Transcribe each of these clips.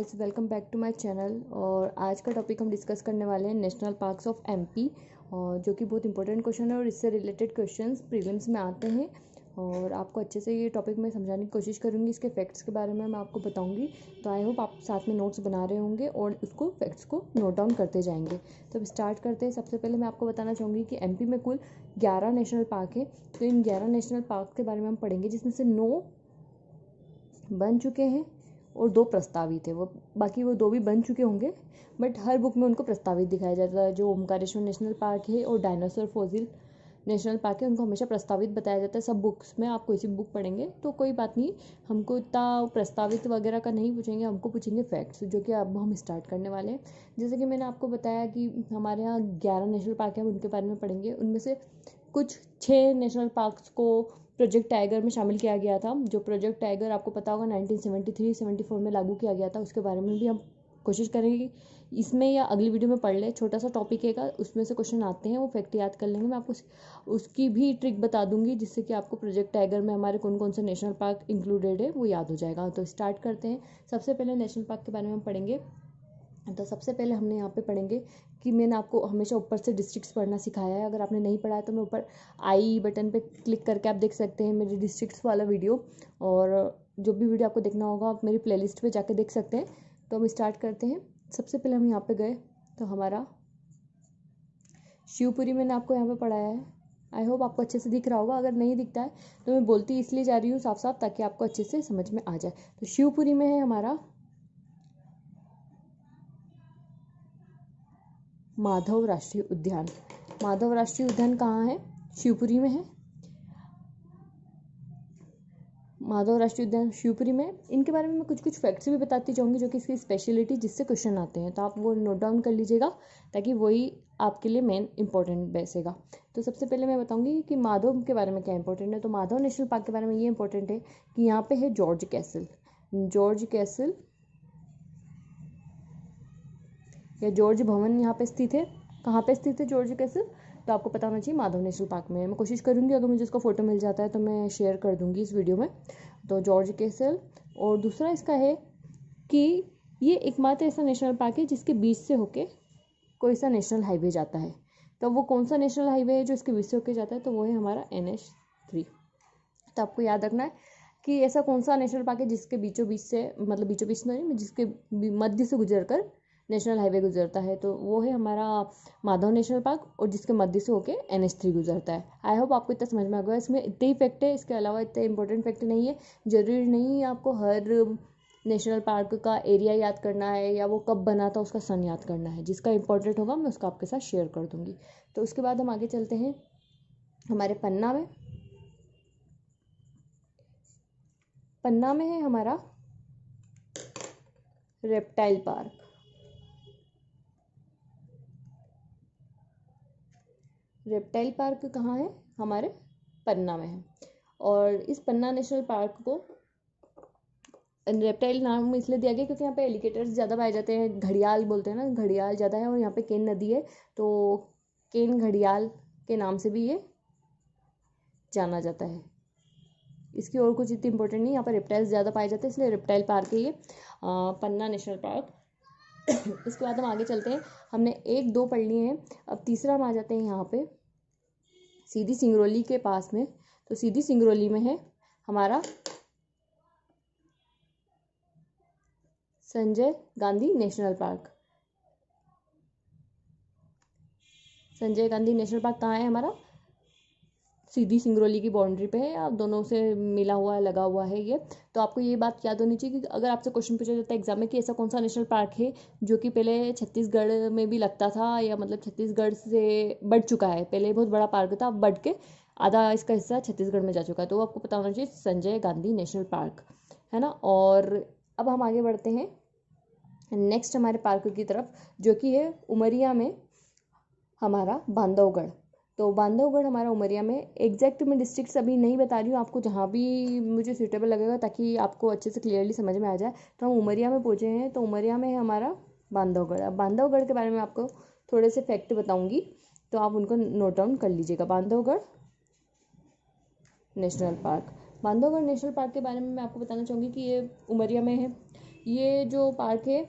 Guys, welcome back to my channel. और आज का टॉपिक हम डिस्कस करने वाले हैं नेशनल पार्क्स ऑफ एमपी, और जो कि बहुत इंपॉर्टेंट क्वेश्चन है और इससे रिलेटेड क्वेश्चंस प्रीलिम्स में आते हैं। और आपको अच्छे से ये टॉपिक मैं समझाने की कोशिश करूँगी। इसके फैक्ट्स के बारे में मैं आपको बताऊँगी। तो आई होप आप साथ में नोट्स बना रहे होंगे और उसको फैक्ट्स को नोट डाउन करते जाएंगे। तो अब स्टार्ट करते हैं। सबसे पहले मैं आपको बताना चाहूँगी कि एमपी में कुल 11 नेशनल पार्क है। तो इन 11 नेशनल पार्क के बारे में हम पढ़ेंगे, जिसमें से 9 बन चुके हैं और 2 प्रस्तावित है। बाकी वो 2 भी बन चुके होंगे, बट हर बुक में उनको प्रस्तावित दिखाया जाता है। जो ओमकारेश्वर नेशनल पार्क है और डायनासोर फॉसिल नेशनल पार्क है, उनको हमेशा प्रस्तावित बताया जाता है। सब बुक्स में आप कोई सी बुक पढ़ेंगे तो कोई बात नहीं, हमको इतना प्रस्तावित वगैरह का नहीं पूछेंगे, हमको पूछेंगे फैक्ट्स, जो कि अब हम स्टार्ट करने वाले हैं। जैसे कि मैंने आपको बताया कि हमारे यहाँ 11 नेशनल पार्क है, उनके बारे में पढ़ेंगे। उनमें से कुछ 6 नेशनल पार्क्स को प्रोजेक्ट टाइगर में शामिल किया गया था। जो प्रोजेक्ट टाइगर आपको पता होगा 1973-74 में लागू किया गया था, उसके बारे में भी हम कोशिश करेंगे इसमें या अगली वीडियो में पढ़ ले। छोटा सा टॉपिक है, उसमें से क्वेश्चन आते हैं, वो फैक्ट याद कर लेंगे। मैं आपको उसकी भी ट्रिक बता दूंगी, जिससे कि आपको प्रोजेक्ट टाइगर में हमारे कौन कौन से नेशनल पार्क इंक्लूडेड है वो याद हो जाएगा। तो स्टार्ट करते हैं। सबसे पहले नेशनल पार्क के बारे में हम पढ़ेंगे। तो सबसे पहले हमने यहाँ पे पढ़ेंगे कि मैंने आपको हमेशा ऊपर से डिस्ट्रिक्ट्स पढ़ना सिखाया है। अगर आपने नहीं पढ़ा है तो मैं ऊपर आई बटन पे क्लिक करके आप देख सकते हैं मेरी डिस्ट्रिक्ट्स वाला वीडियो, और जो भी वीडियो आपको देखना होगा आप मेरी प्लेलिस्ट पे जाके देख सकते हैं। तो हम स्टार्ट करते हैं। सबसे पहले हम यहाँ पे गए तो हमारा शिवपुरी मैंने आपको यहाँ पे पढ़ाया है। आई होप आपको अच्छे से दिख रहा होगा। अगर नहीं दिखता है तो मैं बोलती इसलिए जा रही हूँ साफ साफ, ताकि आपको अच्छे से समझ में आ जाए। तो शिवपुरी में है हमारा माधव राष्ट्रीय उद्यान। माधव राष्ट्रीय उद्यान कहाँ है? शिवपुरी में है। माधव राष्ट्रीय उद्यान शिवपुरी में। इनके बारे में मैं कुछ कुछ फैक्ट्स भी बताती जाऊँगी, जो कि इसकी स्पेशलिटी जिससे क्वेश्चन आते हैं, तो आप वो नोट डाउन कर लीजिएगा, ताकि वही आपके लिए मेन इंपॉर्टेंट बैसेगा। तो सबसे पहले मैं बताऊँगी कि माधव के बारे में क्या इंपॉर्टेंट है। तो माधव नेशनल पार्क के बारे में ये इंपॉर्टेंट है कि यहाँ पे है जॉर्ज कैसल। जॉर्ज कैसल या जॉर्ज भवन यहाँ पे स्थित है। कहाँ पे स्थित है जॉर्ज कैसल? तो आपको पता होना चाहिए माधव नेशनल पार्क में। मैं कोशिश करूँगी, अगर मुझे इसका फोटो मिल जाता है तो मैं शेयर कर दूँगी इस वीडियो में। तो जॉर्ज कैसल। और दूसरा इसका है कि ये एकमात्र ऐसा नेशनल पार्क है जिसके बीच से होके कोई सा नेशनल हाईवे जाता है। तो वो कौन सा नेशनल हाईवे है जो इसके बीच से होके जाता है? तो वो है हमारा NH3। तो आपको याद रखना है कि ऐसा कौन सा नेशनल पार्क है जिसके बीचों बीच से, मतलब बीचों बीच नहीं, जिसके मध्य से गुजर कर नेशनल हाईवे गुजरता है। तो वो है हमारा माधव नेशनल पार्क, और जिसके मध्य से होके NH3 गुजरता है। आई होप आपको इतना समझ में आ गया। इसमें इतने ही फैक्ट है, इसके अलावा इतने इंपॉर्टेंट फैक्ट नहीं है। जरूरी नहीं है आपको हर नेशनल पार्क का एरिया याद करना है या वो कब बना था उसका सन याद करना है। जिसका इंपॉर्टेंट होगा मैं उसका आपके साथ शेयर कर दूंगी। तो उसके बाद हम आगे चलते हैं हमारे पन्ना में। पन्ना में है हमारा रेप्टाइल पार्क। रेप्टाइल पार्क कहाँ है? हमारे पन्ना में है। और इस पन्ना नेशनल पार्क को रेप्टाइल नाम इसलिए दिया गया क्योंकि यहाँ पे एलिगेटर्स ज़्यादा पाए जाते हैं। घड़ियाल बोलते हैं ना, घड़ियाल ज़्यादा है, और यहाँ पे केन नदी है, तो केन घड़ियाल के नाम से भी ये जाना जाता है। इसकी और कुछ इतनी इंपॉर्टेंट नहीं, यहाँ पर रेप्टाइल्स ज़्यादा पाए जाते हैं, इसलिए रेप्टाइल पार्क है ये पन्ना नेशनल पार्क। इसके बाद हम आगे चलते हैं। हमने 1-2 पढ़ लिए हैं, अब तीसरा हम आ जाते हैं यहाँ पे सीधी सिंगरौली के पास में। तो सीधी सिंगरौली में है हमारा Sanjay Gandhi national park. Sanjay Gandhi national park कहाँ है? हमारा सीधी सिंगरौली की बाउंड्री पे है, आप दोनों से मिला हुआ है, लगा हुआ है ये। तो आपको ये बात याद होनी चाहिए कि अगर आपसे क्वेश्चन पूछा जाता है एग्जाम में कि ऐसा कौन सा नेशनल पार्क है जो कि पहले छत्तीसगढ़ में भी लगता था, या मतलब छत्तीसगढ़ से बढ़ चुका है, पहले बहुत बड़ा पार्क था, अब बढ़ के आधा इसका हिस्सा छत्तीसगढ़ में जा चुका है, तो आपको पता होना चाहिए संजय गांधी नेशनल पार्क, है ना। और अब हम आगे बढ़ते हैं नेक्स्ट हमारे पार्क की तरफ, जो कि है उमरिया में हमारा बांधवगढ़। तो बांधवगढ़ हमारा उमरिया में। एग्जैक्ट मैं डिस्ट्रिक्ट्स अभी नहीं बता रही हूँ आपको, जहाँ भी मुझे सूटेबल लगेगा ताकि आपको अच्छे से क्लियरली समझ में आ जाए। तो हम उमरिया में पहुँचे हैं, तो उमरिया में है हमारा बांधवगढ़। अब बांधवगढ़ के बारे में आपको थोड़े से फैक्ट बताऊँगी, तो आप उनको नोट डाउन कर लीजिएगा। Bandhavgarh national park. Bandhavgarh national park के बारे में मैं आपको बताना चाहूँगी कि ये उमरिया में है। ये जो पार्क है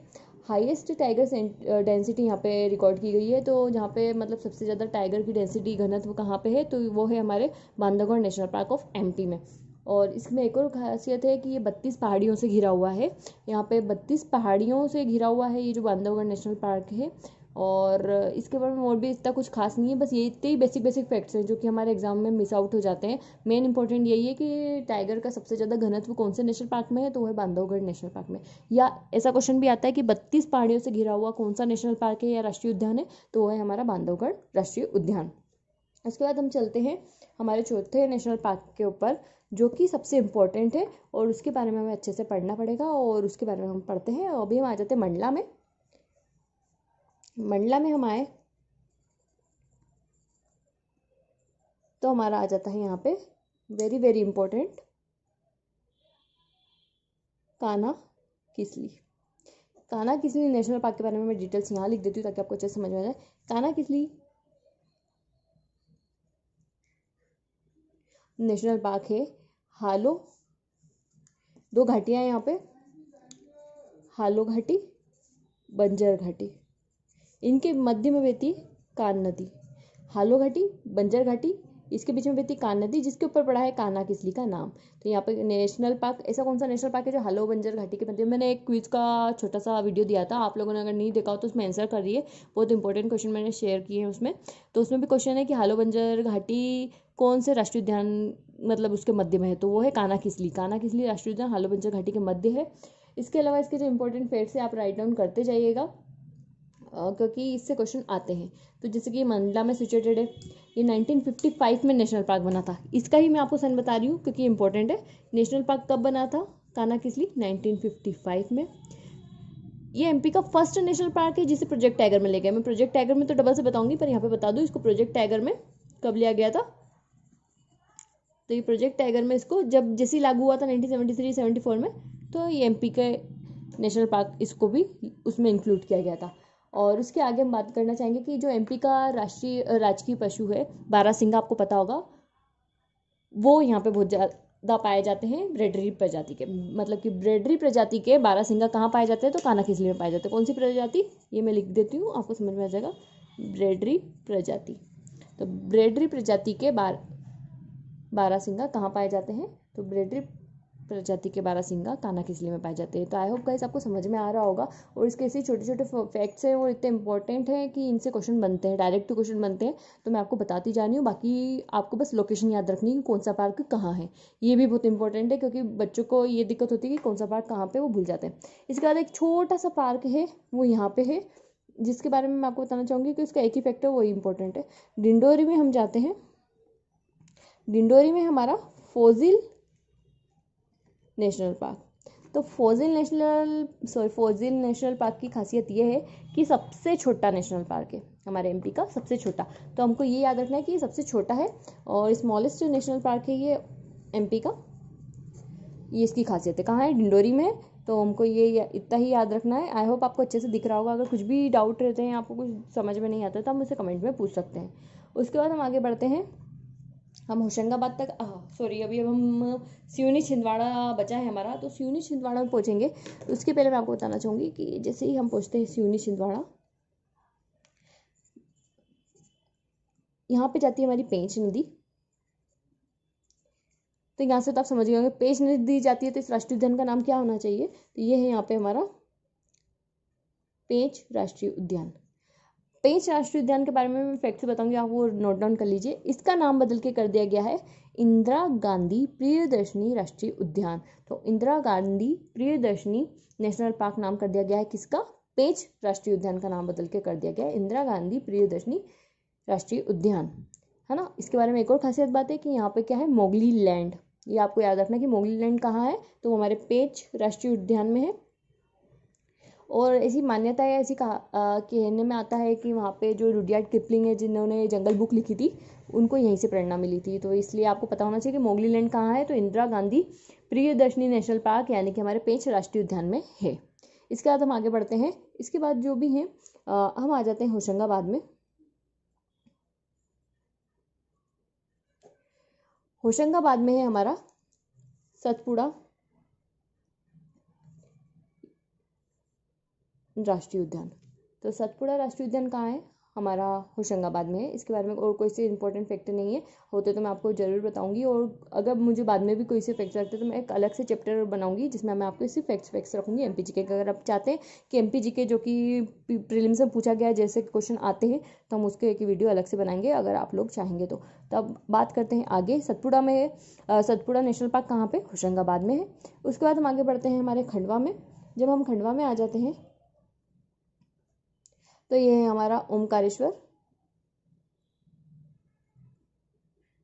हाईएस्ट टाइगर डेंसिटी यहाँ पे रिकॉर्ड की गई है। तो जहाँ पे मतलब सबसे ज़्यादा टाइगर की डेंसिटी घनत्व कहाँ पे है, तो वो है हमारे Bandhavgarh national park of MP में। और इसमें एक और खासियत है कि ये 32 पहाड़ियों से घिरा हुआ है। यहाँ पे 32 पहाड़ियों से घिरा हुआ है ये जो बांधवगढ़ नेशनल पार्क है। और इसके बारे में और भी इतना कुछ खास नहीं है, बस ये इतने ही बेसिक बेसिक फैक्ट्स हैं जो कि हमारे एग्जाम में मिस आउट हो जाते हैं। मेन इंपॉर्टेंट यही है कि टाइगर का सबसे ज़्यादा घनत्व कौन से नेशनल पार्क में है, तो वो है बांधवगढ़ नेशनल पार्क में। या ऐसा क्वेश्चन भी आता है कि 32 पहाड़ियों से घिरा हुआ कौन सा नेशनल पार्क है या राष्ट्रीय उद्यान है, तो वो है हमारा बांधवगढ़ राष्ट्रीय उद्यान। उसके बाद हम चलते हैं हमारे चौथे नेशनल पार्क के ऊपर, जो कि सबसे इम्पोर्टेंट है और उसके बारे में हमें अच्छे से पढ़ना पड़ेगा, और उसके बारे में हम पढ़ते हैं। अभी हम आ जाते हैं मंडला में। मंडला में हम आए तो हमारा आ जाता है यहाँ पे very very important Kanha Kisli. Kanha Kisli national park के बारे में मैं डिटेल्स यहाँ लिख देती हूँ ताकि आपको अच्छे से समझ में आ जाए। कान्हा किसली नेशनल पार्क है हालो, दो घाटियाँ हैं यहाँ पे, हालो घाटी, बंजर घाटी। इनके मध्य में बहती कान नदी। हालो घाटी, बंजर घाटी, इसके बीच में बहती कान नदी, जिसके ऊपर पड़ा है कान्हा किसली का नाम। तो यहाँ पे नेशनल पार्क, ऐसा कौन सा नेशनल पार्क है जो हालो बंजर घाटी के मध्य में। मैंने एक क्विज का छोटा सा वीडियो दिया था, आप लोगों ने अगर नहीं देखा हो तो उसमें आंसर कर रही है। बहुत इंपॉर्टेंट क्वेश्चन मैंने शेयर किए हैं उसमें। तो उसमें भी क्वेश्चन है कि हालो बंजर घाटी कौन से राष्ट्रीय उद्यान मतलब उसके मध्य में है, तो वो है कान्हा किसली। कान्हा किसली राष्ट्रीय उद्यान हालो बंजर घाटी के मध्य है। इसके अलावा इसके जो इंपॉर्टेंट फैक्ट्स है आप राइट डाउन करते जाइएगा, क्योंकि इससे क्वेश्चन आते हैं। तो जैसे कि मंडला में सिचुएटेड है, ये 1955 में नेशनल पार्क बना था। इसका ही मैं आपको सन बता रही हूँ क्योंकि इंपॉर्टेंट है। नेशनल पार्क कब बना था कान्हा किसली, 1955 में। ये एमपी का फर्स्ट नेशनल पार्क है जिसे प्रोजेक्ट टाइगर में ले गए। मैं प्रोजेक्ट टाइगर में तो डबल से बताऊंगी, पर यहाँ पे बता दूँ इसको प्रोजेक्ट टाइगर में कब लिया गया था। तो ये प्रोजेक्ट टाइगर में इसको जब जैसे लागू हुआ था 1973-74 में, तो ये एमपी के नेशनल पार्क इसको भी उसमें इंक्लूड किया गया था। और उसके आगे हम बात करना चाहेंगे कि जो एमपी का राजकीय पशु है बारहसिंगा, आपको पता होगा, वो यहाँ पे बहुत ज़्यादा पाए जाते हैं ब्रेडरी प्रजाति के। मतलब कि ब्रेडरी प्रजाति के बारहसिंगा कहाँ पाए जाते हैं, तो कान्हा किसली में पाए जाते हैं। कौन सी प्रजाति, ये मैं लिख देती हूँ आपको समझ में आ जाएगा, ब्रेडरी प्रजाति। तो ब्रेडरी प्रजाति के बारहसिंगा कहाँ पाए जाते हैं, तो ब्रेडरी प्रजाति के बारहसिंगा कान्हा किसली में पाए जाते हैं। तो आई होप गाइस आपको समझ में आ रहा होगा। और इसके ऐसे छोटे छोटे फैक्ट्स हैं वो इतने इंपॉर्टेंट हैं कि इनसे क्वेश्चन बनते हैं, डायरेक्ट क्वेश्चन बनते हैं। तो मैं आपको बताती जा रही हूँ, बाकी आपको बस लोकेशन याद रखनी है कि कौन सा पार्क कहाँ है। ये भी बहुत इंपॉर्टेंट है क्योंकि बच्चों को ये दिक्कत होती है कि कौन सा पार्क कहाँ पे, वो भूल जाते हैं। इसके बाद एक छोटा सा पार्क है वो यहाँ पे है, जिसके बारे में मैं आपको बताना चाहूँगी कि उसका एक ही फैक्टर वही इंपॉर्टेंट है। डिंडोरी में हम जाते हैं। डिंडोरी में हमारा फोजिल नेशनल पार्क। तो फोजिल नेशनल पार्क की खासियत ये है कि सबसे छोटा नेशनल पार्क है हमारे एमपी का, सबसे छोटा। तो हमको ये याद रखना है कि ये सबसे छोटा है और स्मॉलेस्ट नेशनल पार्क है ये एमपी का। ये इसकी खासियत है, कहाँ है, डिंडोरी में है। तो हमको ये इतना ही याद रखना है। आई होप आपको अच्छे से दिख रहा होगा। अगर कुछ भी डाउट रहते हैं, आपको कुछ समझ में नहीं आता तो आप मुझसे कमेंट में पूछ सकते हैं। उसके बाद हम आगे बढ़ते हैं। हम होशंगाबाद तक सॉरी अभी अब हम सिवनी छिंदवाड़ा बचा है हमारा, तो सिवनी छिंदवाड़ा में पहुँचेंगे। उसके पहले मैं आपको बताना चाहूँगी कि जैसे ही हम पहुँचते हैं सिवनी छिंदवाड़ा, यहाँ पे जाती है हमारी पेंच नदी। तो यहाँ से तो आप समझ गए होंगे, पेंच नदी जाती है तो इस राष्ट्रीय उद्यान का नाम क्या होना चाहिए, तो ये है यहाँ पे हमारा पेंच राष्ट्रीय उद्यान। पेंच राष्ट्रीय उद्यान के बारे में मैं फैक्ट्स बताऊंगी, आप वो नोट डाउन कर लीजिए। इसका नाम बदल के कर दिया गया है इंदिरा गांधी प्रियदर्शनी राष्ट्रीय उद्यान। तो इंदिरा गांधी प्रियदर्शनी नेशनल पार्क नाम कर दिया गया है किसका, पेंच राष्ट्रीय उद्यान का नाम बदल के कर दिया गया है इंदिरा गांधी प्रियदर्शनी राष्ट्रीय उद्यान, है ना। इसके बारे में एक और खासियत बात है कि यहाँ पे क्या है, मोगली लैंड। ये आपको याद रखना है कि मोगली लैंड कहाँ है, तो वो हमारे पेंच राष्ट्रीय उद्यान में है। और ऐसी मान्यता है, ऐसी कहने में आता है कि वहाँ पे जो रुडयार्ड किपलिंग है जिन्होंने जंगल बुक लिखी थी, उनको यहीं से प्रेरणा मिली थी। तो इसलिए आपको पता होना चाहिए कि मोगली लैंड कहाँ है, तो इंदिरा गांधी प्रियदर्शनी नेशनल पार्क यानी कि हमारे पेंच राष्ट्रीय उद्यान में है। इसके बाद हम आगे बढ़ते हैं। इसके बाद जो भी हैं हम आ जाते हैं होशंगाबाद में। होशंगाबाद में है हमारा सतपुड़ा राष्ट्रीय उद्यान। तो सतपुड़ा राष्ट्रीय उद्यान कहाँ है? हमारा होशंगाबाद में है। इसके बारे में और कोई से इंपॉर्टेंट फैक्ट नहीं है, होते तो मैं आपको ज़रूर बताऊंगी। और अगर मुझे बाद में भी कोई से फैक्ट लगते तो मैं एक अलग से चैप्टर बनाऊंगी जिसमें मैं आपको इसी फैक्ट्स रखूंगी एमपी जीके के। अगर आप चाहते हैं कि एमपी जीके जो कि प्रीलिम्स में पूछा गया है जैसे क्वेश्चन आते हैं तो हम उसके एक वीडियो अलग से बनाएंगे अगर आप लोग चाहेंगे तो। तब बात करते हैं आगे। सतपुड़ा में है, सतपुड़ा नेशनल पार्क कहाँ पे? होशंगाबाद में है। उसके बाद हम आगे बढ़ते हैं हमारे खंडवा में। जब हम खंडवा में आ जाते हैं तो ये है हमारा ओमकारेश्वर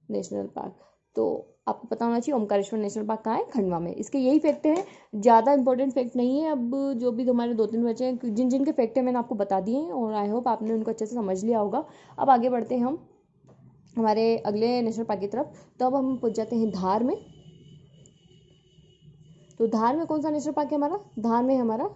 नेशनल पार्क। तो आपको पता होना चाहिए ओमकारेश्वर नेशनल पार्क कहाँ है? खंडवा में। इसके यही फैक्ट है, ज़्यादा इंपॉर्टेंट फैक्ट नहीं है। अब जो भी हमारे 2-3 बचे हैं जिन जिन के फैक्ट है मैंने आपको बता दिए हैं और आई होप आपने उनको अच्छे से समझ लिया होगा। अब आगे बढ़ते हैं हम हमारे अगले नेशनल पार्क की तरफ। तो अब हम पहुँच जाते हैं धार में। तो धार में कौन सा नेशनल पार्क है हमारा? धार में हमारा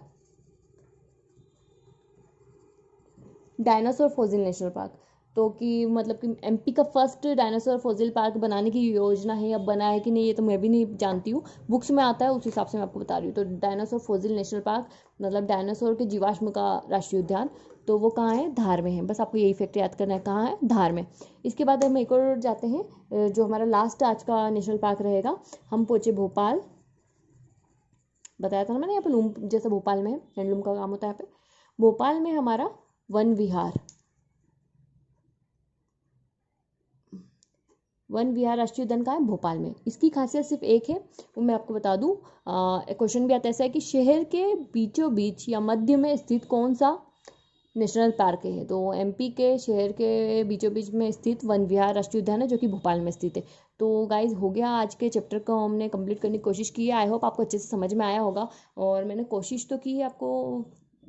डायनासोर फॉसिल नेशनल पार्क। तो कि मतलब कि एमपी का फर्स्ट डायनासोर फॉसिल पार्क बनाने की योजना है, अब बना है कि नहीं ये तो मैं भी नहीं जानती हूँ, बुक्स में आता है उस हिसाब से मैं आपको बता रही हूँ। तो डायनासोर फॉसिल नेशनल पार्क मतलब डायनासोर के जीवाश्म का राष्ट्रीय उद्यान, तो वो कहाँ है? धार में है। बस आपको यही फैक्ट याद करना है, कहाँ है? धार में। इसके बाद हम एक और जाते हैं जो हमारा लास्ट आज का नेशनल पार्क रहेगा। हम पहुँचे भोपाल, बताया था ना मैंने, यहाँ पे लूम जैसा भोपाल में है, हैंडलूम का काम होता है यहाँ पे। भोपाल में हमारा वन विहार, वन विहार राष्ट्रीय उद्यान कहाँ है? भोपाल में। इसकी खासियत सिर्फ एक है, वो मैं आपको बता दूं। क्वेश्चन भी आता है ऐसा है कि शहर के बीचों बीच या मध्य में स्थित कौन सा नेशनल पार्क है? तो एमपी के शहर के बीचों बीच में स्थित वन विहार राष्ट्रीय उद्यान है जो कि भोपाल में स्थित है। तो गाइज हो गया, आज के चैप्टर को हमने कंप्लीट करने की कोशिश की है। आई होप आपको अच्छे से समझ में आया होगा और मैंने कोशिश तो की है आपको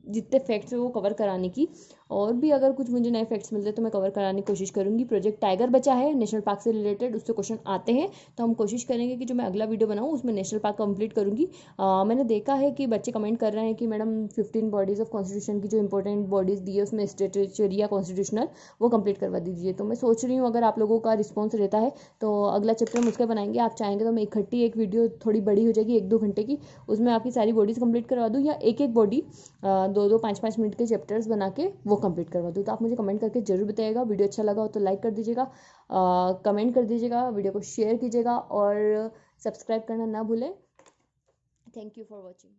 जितने फैक्ट्स है वो कवर कराने की, और भी अगर कुछ मुझे नए फैक्ट्स मिलते तो मैं कवर कराने की कोशिश करूँगी। प्रोजेक्ट टाइगर बचा है नेशनल पार्क से रिलेटेड, उससे क्वेश्चन आते हैं तो हम कोशिश करेंगे कि जो मैं अगला वीडियो बनाऊँ उसमें नेशनल पार्क कंप्लीट करूँगी। मैंने देखा है कि बच्चे कमेंट कर रहे हैं कि मैडम 15 बॉडीज़ ऑफ कॉन्स्टिट्यूशन की जो इंपॉर्टेंट बॉडीज़ दी है उसमें स्टेचुरिया कॉन्स्टिट्यूशनल वो कंप्लीट करवा दीजिए। तो मैं सोच रही हूँ अगर आप लोगों का रिस्पॉन्स रहता है तो अगला चैप्टर हम उसका बनाएंगे। आप चाहेंगे तो मैं इकट्ठी एक वीडियो थोड़ी बड़ी हो जाएगी 1-2 घंटे की, उसमें आपकी सारी बॉडीज़ कंप्लीट करवा दूँ, या एक एक बॉडी 2-2 5-5 मिनट के चैप्टर्स बना के वो कंप्लीट करवा दूँ। तो आप मुझे कमेंट करके जरूर बताइएगा। वीडियो अच्छा लगा हो तो लाइक कर दीजिएगा, कमेंट कर दीजिएगा, वीडियो को शेयर कीजिएगा और सब्सक्राइब करना ना भूलें। Thank you for watching.